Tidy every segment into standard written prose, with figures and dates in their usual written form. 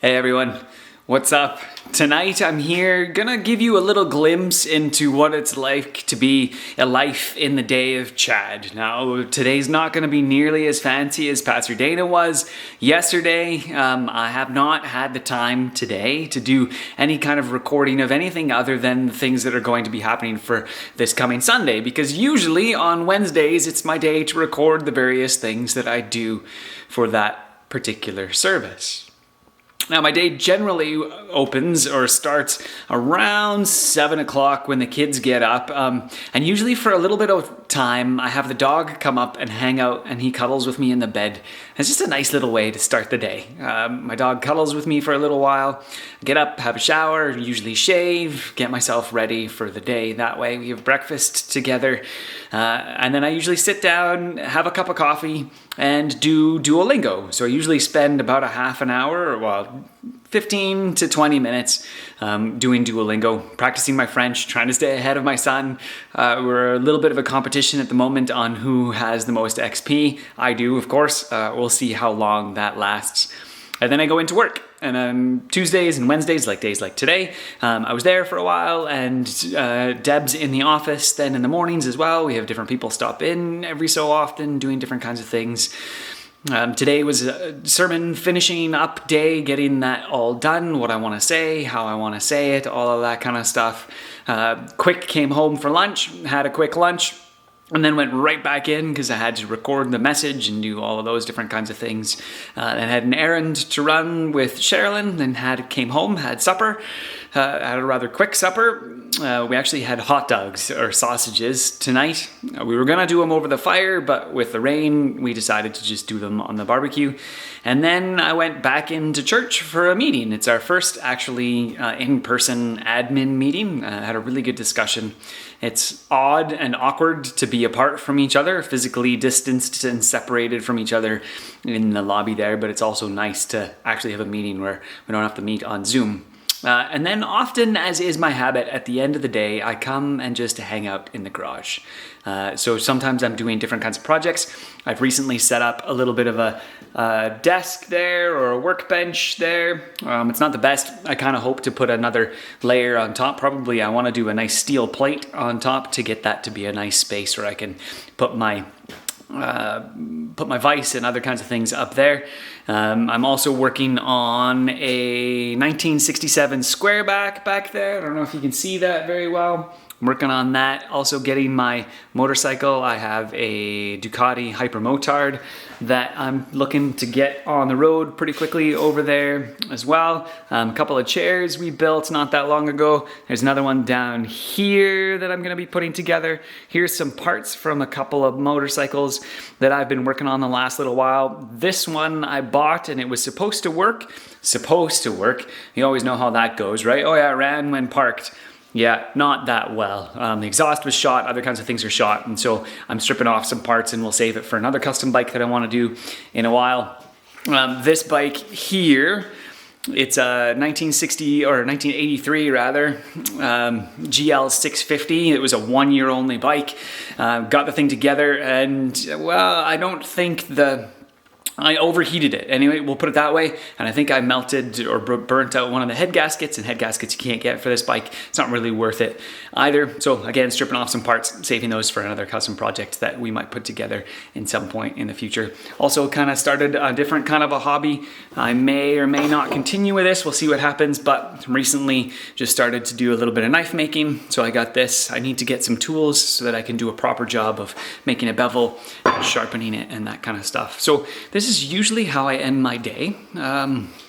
Hey everyone, what's up? Tonight I'm here gonna give you a little glimpse into what it's like to be a life in the day of Chad. Now today's not gonna be nearly as fancy as Pastor Dayna was yesterday. I have not had the time today to do any kind of recording of anything other than the things that are going to be happening for this coming Sunday, because usually on Wednesdays it's my day to record the various things that I do for that particular service. Now, my day generally opens or starts around 7 o'clock when the kids get up. And usually for a little bit of time, I have the dog come up and hang out, and he cuddles with me in the bed. It's just a nice little way to start the day. My dog cuddles with me for a little while, get up, have a shower, usually shave, get myself ready for the day. That way we have breakfast together. And then I usually sit down, have a cup of coffee, and do Duolingo. So I usually spend about a half an hour, 15 to 20 minutes doing Duolingo, practicing my French, trying to stay ahead of my son. We're a little bit of a competition at the moment on who has the most XP. I do, of course. We'll see how long that lasts. And then I go into work. And Tuesdays and Wednesdays, like days like today, I was there for a while, and Deb's in the office then in the mornings as well. We have different people stop in every so often doing different kinds of things. Today was a sermon finishing up day, getting that all done, what I want to say, how I want to say it, all of that kind of stuff. Quick came home for lunch, had a quick lunch, and then went right back in because I had to record the message and do all of those different kinds of things. And had an errand to run with Sherilyn, then came home, had supper, had a rather quick supper. We actually had hot dogs or sausages tonight. We were gonna do them over the fire, but with the rain, we decided to just do them on the barbecue. And then I went back into church for a meeting. It's our first actually in-person admin meeting. Had a really good discussion. It's odd and awkward to be apart from each other, physically distanced and separated from each other in the lobby there, but it's also nice to actually have a meeting where we don't have to meet on Zoom. And then often, as is my habit, at the end of the day, I come and just hang out in the garage. So sometimes I'm doing different kinds of projects. I've recently set up a little bit of a desk there or a workbench there. It's not the best. I kind of hope to put another layer on top. Probably I want to do a nice steel plate on top to get that to be a nice space where I can put my vise and other kinds of things up there. I'm also working on a 1967 squareback back there. I don't know if you can see that very well. I'm working on that. Also getting my motorcycle. I have a Ducati Hypermotard that I'm looking to get on the road pretty quickly over there as well. A couple of chairs we built not that long ago. There's another one down here that I'm going to be putting together. Here's some parts from a couple of motorcycles that I've been working on the last little while. This one I bought and it was supposed to work. You always know how that goes, right? Oh yeah, it ran when parked. Yeah, not that well. The exhaust was shot, other kinds of things are shot, and so I'm stripping off some parts and we'll save it for another custom bike that I want to do in a while. This bike here, it's a 1960 or 1983 rather, GL 650. It was a 1 year only bike. Got the thing together and, well, I don't think I overheated it. Anyway, we'll put it that way. And I think I melted or burnt out one of the head gaskets, and head gaskets you can't get for this bike. It's not really worth it either. So again, stripping off some parts, saving those for another custom project that we might put together in some point in the future. Also kind of started a different kind of a hobby. I may or may not continue with this. We'll see what happens. But recently just started to do a little bit of knife making. So I got this. I need to get some tools so that I can do a proper job of making a bevel, sharpening it, and that kind of stuff. So this is usually how I end my day.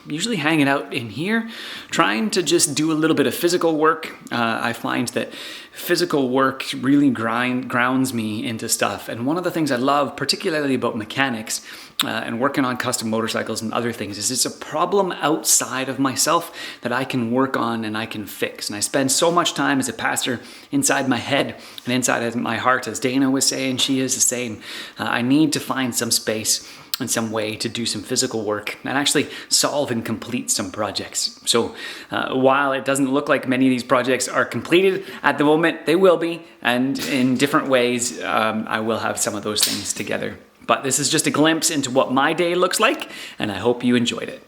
Usually hanging out in here, trying to just do a little bit of physical work. I find that physical work really grounds me into stuff. And one of the things I love, particularly about mechanics and working on custom motorcycles and other things, is it's a problem outside of myself that I can work on and I can fix. And I spend so much time as a pastor inside my head and inside of my heart, as Dayna was saying, she is the same. I need to find some space and some way to do some physical work and actually solve and complete some projects. So while it doesn't look like many of these projects are completed at the moment, they will be, and in different ways I will have some of those things together. But this is just a glimpse into what my day looks like, and I hope you enjoyed it.